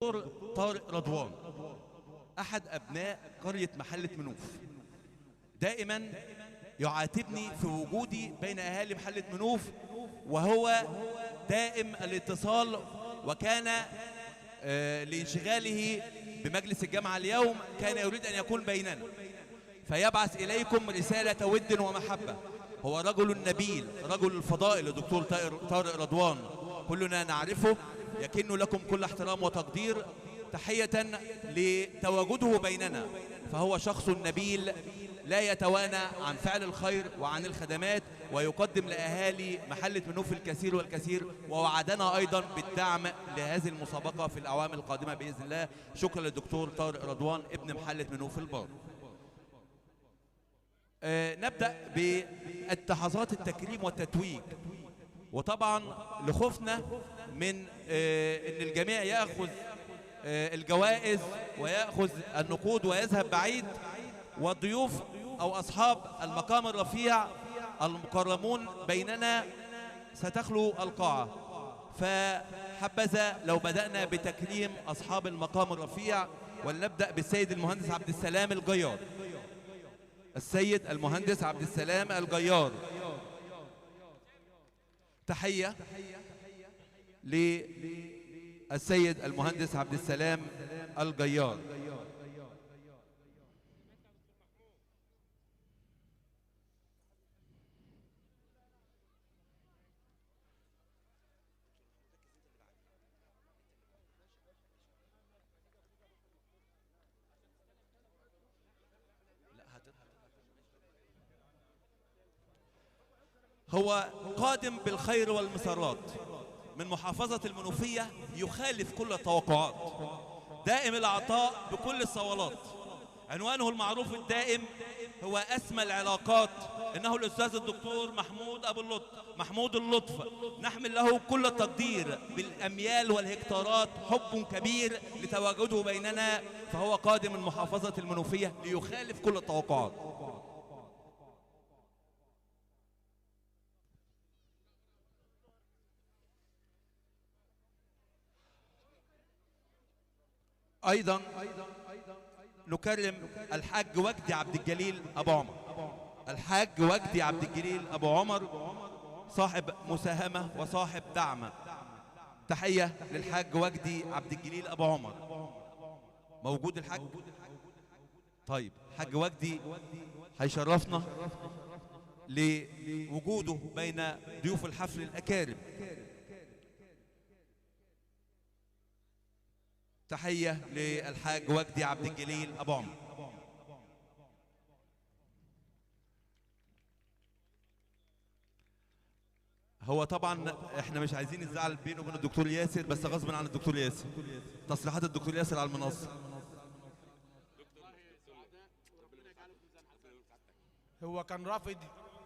دكتور طارق رضوان أحد أبناء قرية محلة منوف دائما يعاتبني في وجودي بين أهالي محلة منوف، وهو دائم الاتصال، وكان لانشغاله بمجلس الجامعة اليوم كان يريد أن يكون بيننا، فيبعث إليكم رسالة ود ومحبة. هو رجل نبيل، رجل الفضائل الدكتور طارق رضوان، كلنا نعرفه، يكن لكم كل احترام وتقدير، تحية لتواجده بيننا. فهو شخص نبيل لا يتوانى عن فعل الخير وعن الخدمات، ويقدم لأهالي محلة منوف الكثير والكثير، ووعدنا أيضا بالدعم لهذه المسابقة في الأعوام القادمة بإذن الله. شكرا للدكتور طارق رضوان ابن محلة منوف البار. نبدأ بالتحظات التكريم والتتويج، وطبعا لخوفنا من ان الجميع يأخذ الجوائز ويأخذ النقود ويذهب بعيد، والضيوف أو أصحاب المقام الرفيع المكرمون بيننا ستخلو القاعة. فحبذا لو بدأنا بتكريم أصحاب المقام الرفيع، ولنبدأ بالسيد المهندس عبد السلام الجيار. السيد المهندس عبد السلام الجيار، تحية للسيد المهندس عبد السلام الجيار. هو قادم بالخير والمسرات من محافظة المنوفية، يخالف كل التوقعات، دائم العطاء بكل الصولات. عنوانه المعروف الدائم هو أسمى العلاقات، إنه الأستاذ الدكتور محمود اللطف. نحمل له كل التقدير بالأميال والهكتارات، حب كبير لتواجده بيننا، فهو قادم من محافظة المنوفية ليخالف كل التوقعات. أيضا نكرم الحاج وجدي عبد الجليل أبو عمر. الحاج وجدي عبد الجليل أبو عمر صاحب مساهمة وصاحب دعم. تحية للحاج وجدي عبد الجليل أبو عمر. موجود الحاج؟ طيب، حاج وجدي هيشرفنا لوجوده بين ضيوف الحفل الأكارم. تحية للحاج وجدي عبد الجليل أبو عمر. هو طبعا احنا مش عايزين الزعل بينه وبين الدكتور ياسر، بس غصب عن الدكتور ياسر، تصريحات الدكتور ياسر على المنصة. هو كان رافض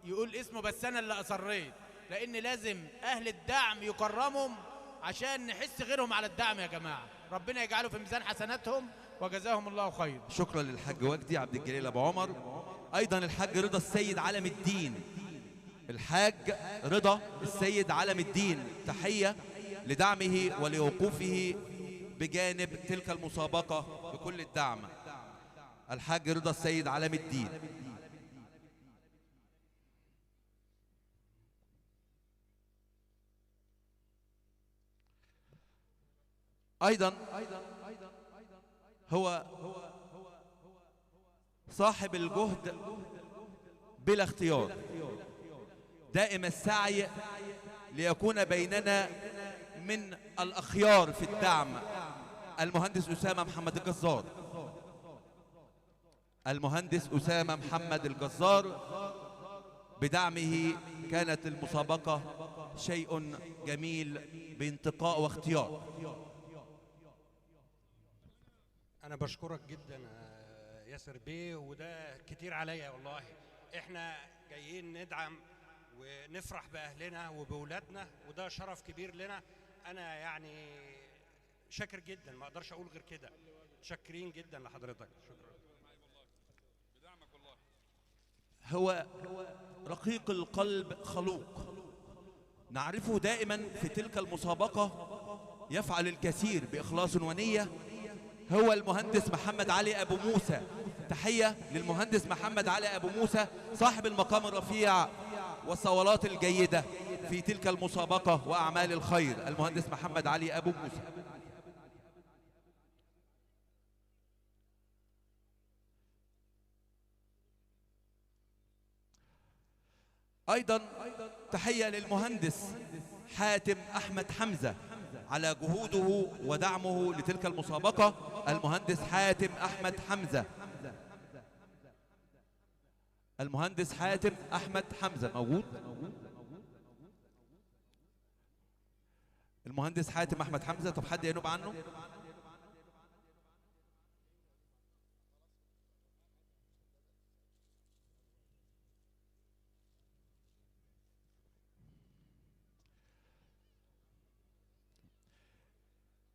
يقول اسمه، بس انا اللي اصريت، لان لازم اهل الدعم يكرمهم عشان نحس غيرهم على الدعم. يا جماعة ربنا يجعله في ميزان حسناتهم وجزاهم الله خير. شكرا للحاج وجدي عبد الجليل أبو عمر. أيضا الحاج رضا السيد علم الدين. الحاج رضا السيد علم الدين، تحية لدعمه ولوقوفه بجانب تلك المسابقة بكل الدعم. الحاج رضا السيد علم الدين. أيضا هو صاحب الجهد بلا اختيار، دائم السعي ليكون بيننا من الأخيار في الدعم. المهندس أسامة محمد الجزار. المهندس أسامة محمد الجزار، بدعمه كانت المسابقة شيء جميل بانتقاء واختيار. أنا بشكرك جدا ياسر بيه، وده كتير عليا والله. إحنا جايين ندعم ونفرح بأهلنا وبولادنا، وده شرف كبير لنا. أنا يعني شاكر جدا، ما أقدرش أقول غير كده. شاكرين جدا لحضرتك، شكرا. هو رقيق القلب خلوق، نعرفه دائما في تلك المسابقة يفعل الكثير بإخلاص ونية هو المهندس محمد علي أبو موسى. تحية للمهندس محمد علي أبو موسى صاحب المقام الرفيع والصولات الجيدة في تلك المسابقة وأعمال الخير، المهندس محمد علي أبو موسى. أيضا تحية للمهندس حاتم أحمد حمزة على جهوده ودعمه لتلك المسابقة. المهندس حاتم أحمد حمزة، المهندس حاتم أحمد حمزة موجود؟ المهندس حاتم أحمد حمزة، طب حد ينوب عنه؟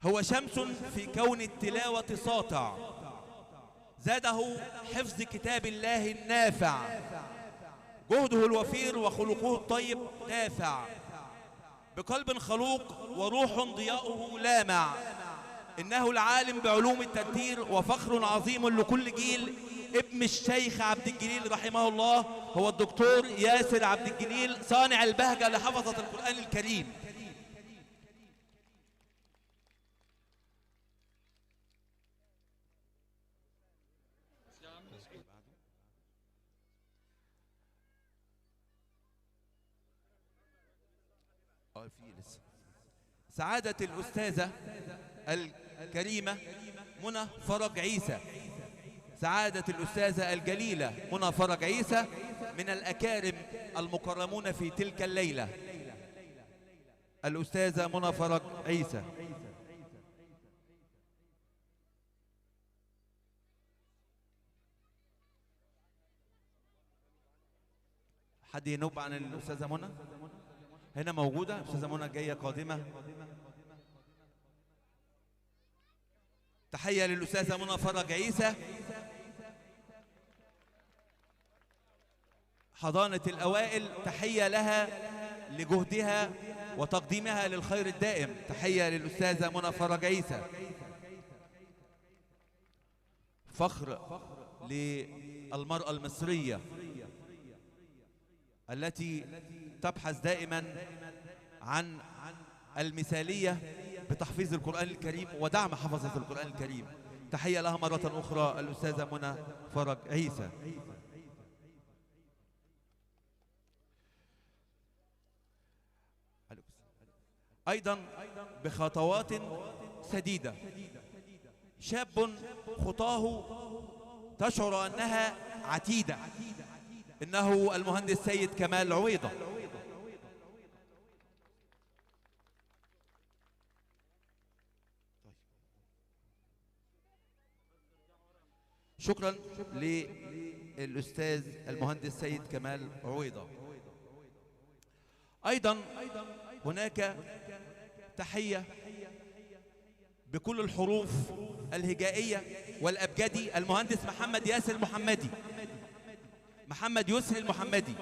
هو شمس في كون التلاوة ساطع، زاده حفظ كتاب الله النافع، جهده الوفير وخلقه الطيب دافع، بقلب خلوق وروح ضياؤه لامع، إنه العالم بعلوم التدبير وفخر عظيم لكل جيل. ابن الشيخ عبد الجليل رحمه الله هو الدكتور ياسر عبد الجليل صانع البهجة لحفظة القرآن الكريم. سعادة الأستاذة الكريمة منى فرج عيسى، سعادة الأستاذة الجليلة منى فرج عيسى من الأكارم المكرمون في تلك الليلة. الأستاذة منى فرج عيسى. حد ينوب عن الأستاذة منى؟ هنا موجودة أستاذة منى جاية قادمة. تحية للأستاذة منى فرج عيسى، حضانة الأوائل، تحية لها لجهدها وتقديمها للخير الدائم. تحية للأستاذة منى فرج عيسى، فخر للمرأة المصرية التي تبحث دائما عن المثالية بتحفيظ القرآن الكريم ودعم حفظة القرآن الكريم. تحية لها مرة أخرى الأستاذة منى فرج عيسى. أيضا بخطوات سديدة شاب خطاه تشعر أنها عتيدة، إنه المهندس سيد كمال عويضة. شكرا للأستاذ المهندس سيد كمال عويضة. أيضا هناك تحية بكل الحروف الهجائية والأبجدي، المهندس محمد ياسر المحمدي، محمد يسري المحمدي.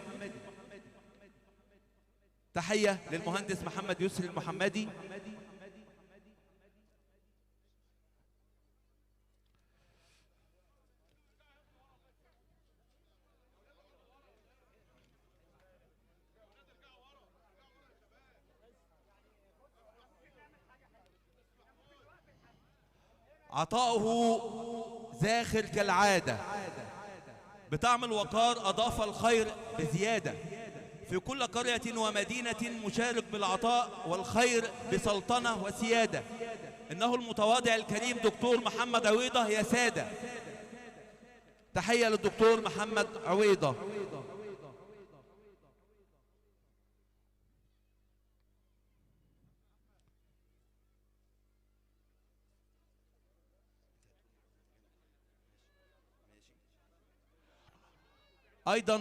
تحية للمهندس محمد يسري المحمدي. عطاؤه زاخر كالعادة، بطعم الوقار أضاف الخير بزيادة، في كل قرية ومدينة مشارك بالعطاء والخير بسلطنة وسيادة. إنه المتواضع الكريم دكتور محمد عويضة يا سادة. تحية للدكتور محمد عويضة. أيضا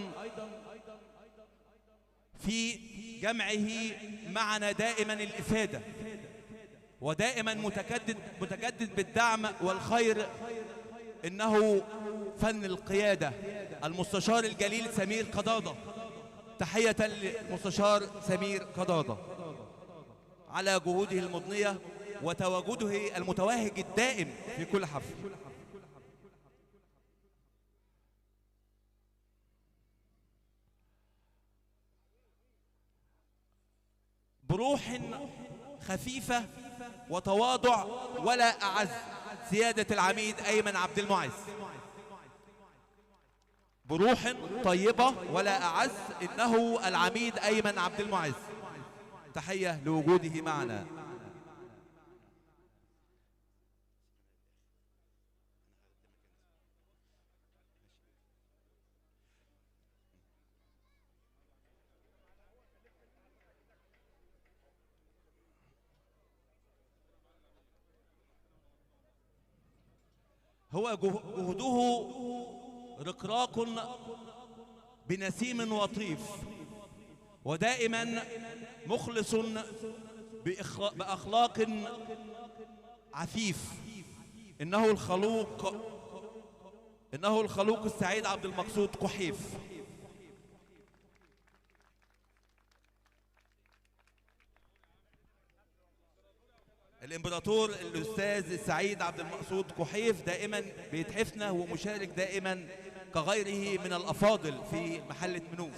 في جمعه معنا دائما الإفادة، ودائما متجدد بالدعم والخير، إنه فن القيادة المستشار الجليل سمير قضاضة. تحية للمستشار سمير قضاضة على جهوده المضنية وتواجده المتوهج الدائم في كل حفل. بروح خفيفة وتواضع ولا أعز سيادة العميد أيمن عبد المعز. بروح طيبة ولا أعز إنه العميد أيمن عبد المعز. تحية لوجوده معنا. هو جهده رقراق بنسيم وطيف، ودائما مخلص بأخلاق عفيف. إنه الخلوق السعيد عبد المقصود قحيف. الامبراطور الاستاذ السعيد عبد المقصود قحيف دائما بيتحفنا ومشارك دائما كغيره من الافاضل في محله منوف.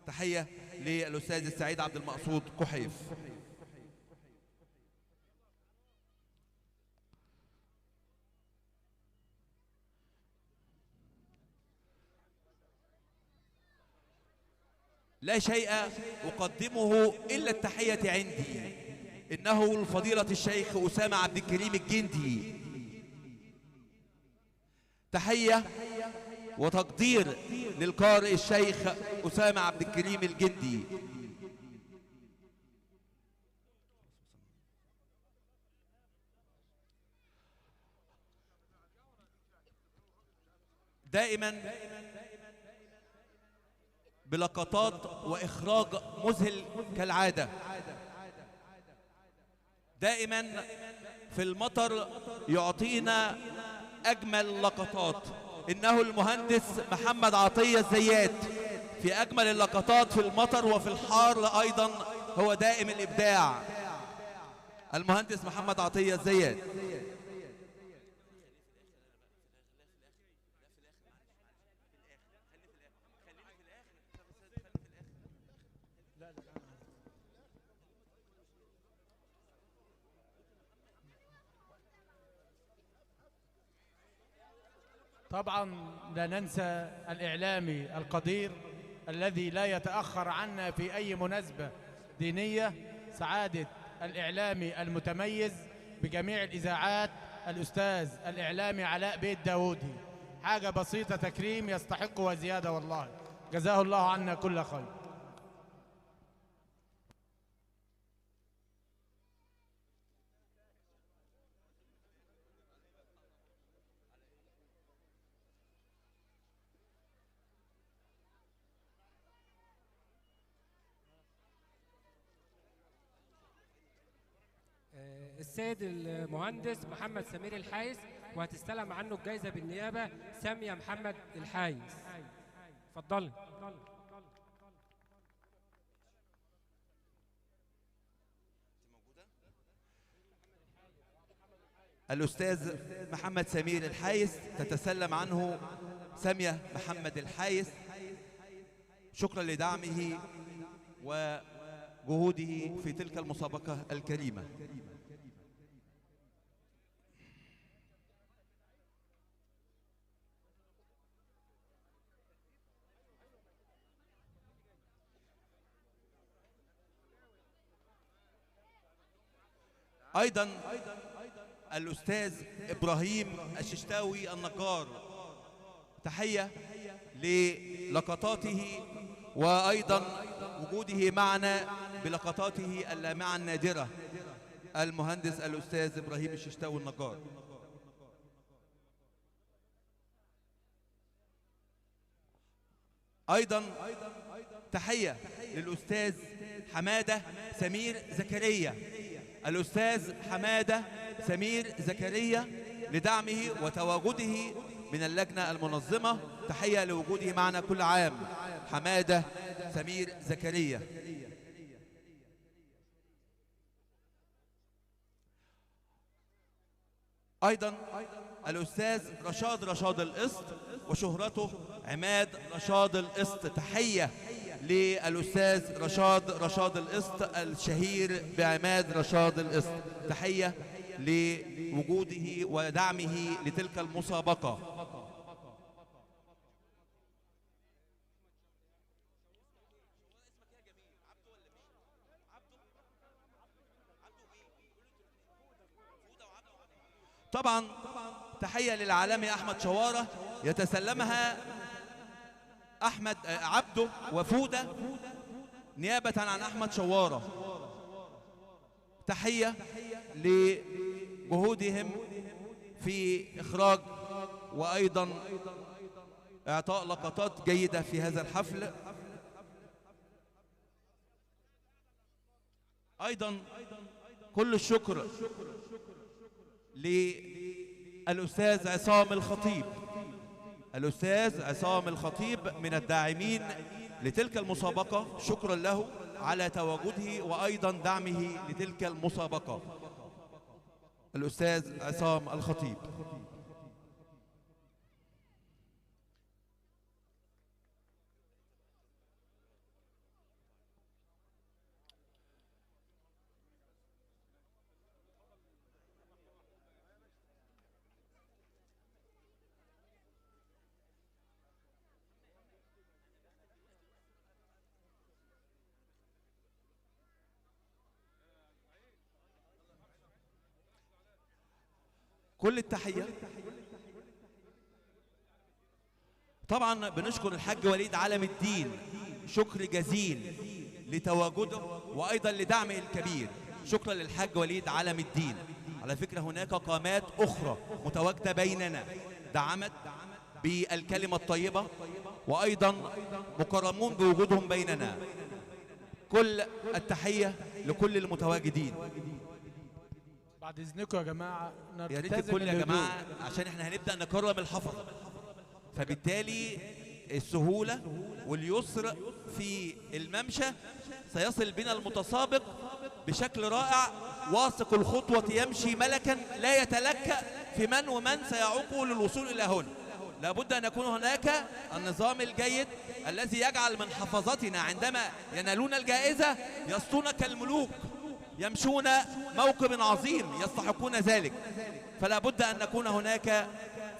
تحيه للاستاذ السعيد عبد المقصود قحيف. لا شيء اقدمه الا التحيه عندي. إنه الفضيلة الشيخ أسامة عبد الكريم الجندي. تحية وتقدير للقارئ الشيخ أسامة عبد الكريم الجندي. دائما بلقطات وإخراج مذهل كالعادة. دائما في المطر يعطينا أجمل لقطات. إنه المهندس محمد عطية الزيات في أجمل اللقطات في المطر وفي الحار أيضا هو دائم الإبداع. المهندس محمد عطية الزيات. طبعا لا ننسى الإعلامي القدير الذي لا يتأخر عنا في أي مناسبة دينية، سعادة الإعلامي المتميز بجميع الإذاعات الأستاذ الإعلامي علاء بيت داودي. حاجة بسيطة تكريم يستحق وزيادة والله، جزاه الله عنا كل خير. السيد المهندس محمد سمير الحايس، وهتستلم عنه الجائزة بالنيابة سامية محمد الحايس. اتفضلي. الأستاذ محمد سمير الحايس تتسلم عنه سامية محمد الحايس، شكرا لدعمه وجهوده في تلك المسابقة الكريمة. أيضا الأستاذ إبراهيم الششتاوي النجار، تحية للقطاته وأيضا وجوده معنا بلقطاته اللامعة النادرة، المهندس الأستاذ إبراهيم الششتاوي النجار. أيضا تحية للأستاذ حمادة سمير زكريا، الأستاذ حمادة سمير زكريا لدعمه وتواجده من اللجنة المنظمة. تحية لوجوده معنا كل عام حمادة سمير زكريا. أيضا الأستاذ رشاد القسط وشهرته عماد رشاد القسط. تحية للأستاذ رشاد القسط الشهير بعماد رشاد القسط. تحية لوجوده ودعمه لتلك المسابقة. طبعا تحية للعالمي أحمد شوارة يتسلمها أحمد عبده وفودة نيابة عن أحمد شوارة. تحية لجهودهم في إخراج وأيضا إعطاء لقطات جيدة في هذا الحفل. أيضا كل الشكر للأستاذ عصام الخطيب. الأستاذ عصام الخطيب من الداعمين لتلك المسابقة، شكرا له على تواجده وأيضا دعمه لتلك المسابقة. الأستاذ عصام الخطيب. كل التحية. طبعا بنشكر الحاج وليد علم الدين شكر جزيل لتواجده وأيضا لدعمه الكبير. شكرا للحاج وليد علم الدين. على فكرة هناك قامات أخرى متواجدة بيننا دعمت بالكلمة الطيبة وأيضا مكرمون بوجودهم بيننا. كل التحية لكل المتواجدين. بعد اذنكم يا جماعه يا ريت الكل يا جماعه عشان احنا هنبدا نكرم الحفظه، فبالتالي السهوله واليسر في الممشى سيصل بنا المتسابق بشكل رائع. واثق الخطوه يمشي ملكا لا يتلكأ في من ومن سيعوقه للوصول الى هنا. لابد ان يكون هناك النظام الجيد الذي يجعل من حفظتنا عندما ينالون الجائزه يسطون كالملوك، يمشون موكب عظيم يستحقون ذلك. فلا بد أن نكون هناك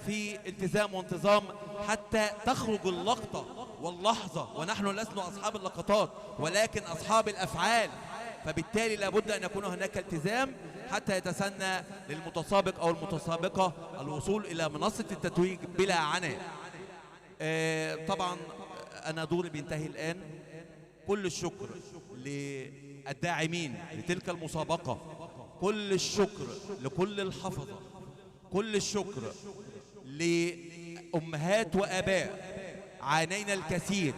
في التزام وانتظام حتى تخرج اللقطة واللحظة، ونحن لسنا أصحاب اللقطات ولكن أصحاب الأفعال. فبالتالي لا بد أن يكون هناك التزام حتى يتسنى للمتسابق أو المتسابقة الوصول إلى منصة التتويج بلا عناء. طبعا أنا دوري بينتهي الآن. كل الشكر الداعمين لتلك المسابقة، كل الشكر لكل الحفظة، كل الشكر لأمهات وآباء عانينا الكثير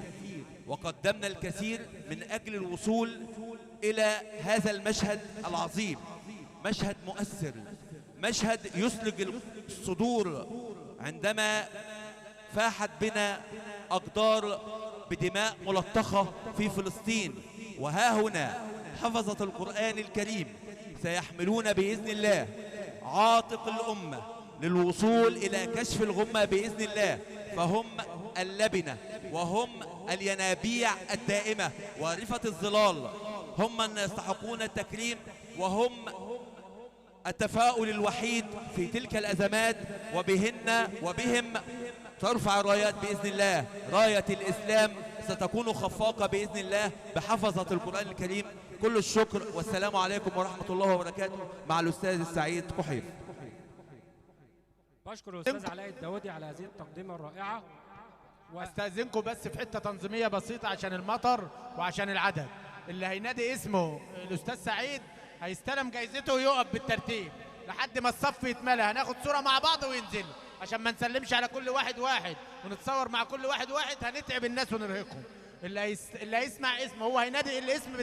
وقدمنا الكثير من أجل الوصول إلى هذا المشهد العظيم. مشهد مؤثر، مشهد يسلج الصدور عندما فاحت بنا أقدار بدماء ملطخة في فلسطين، وها هنا حفظة القرآن الكريم سيحملون بإذن الله عاتق الأمة للوصول إلى كشف الغمة بإذن الله. فهم اللبنة وهم الينابيع الدائمة وارفة الظلال، هم من يستحقون التكريم وهم التفاؤل الوحيد في تلك الأزمات، وبهم ترفع الرايات بإذن الله. راية الإسلام ستكون خفاقة بإذن الله بحفظة القرآن الكريم. كل الشكر والسلام عليكم ورحمة الله وبركاته مع الأستاذ السعيد كحيف. بشكر الأستاذ علاء الداودي على هذه التقديمة الرائعة. واستاذنكم بس في حته تنظيميه بسيطه عشان المطر وعشان العدد. اللي هينادي اسمه الاستاذ سعيد هيستلم جايزته ويقف بالترتيب لحد ما الصف يتملى. هناخد صوره مع بعض وينزل عشان ما نسلمش على كل واحد واحد ونتصور مع كل واحد واحد، هنتعب الناس ونرهقهم. اللي هيسمع اسمه هو هينادي الاسم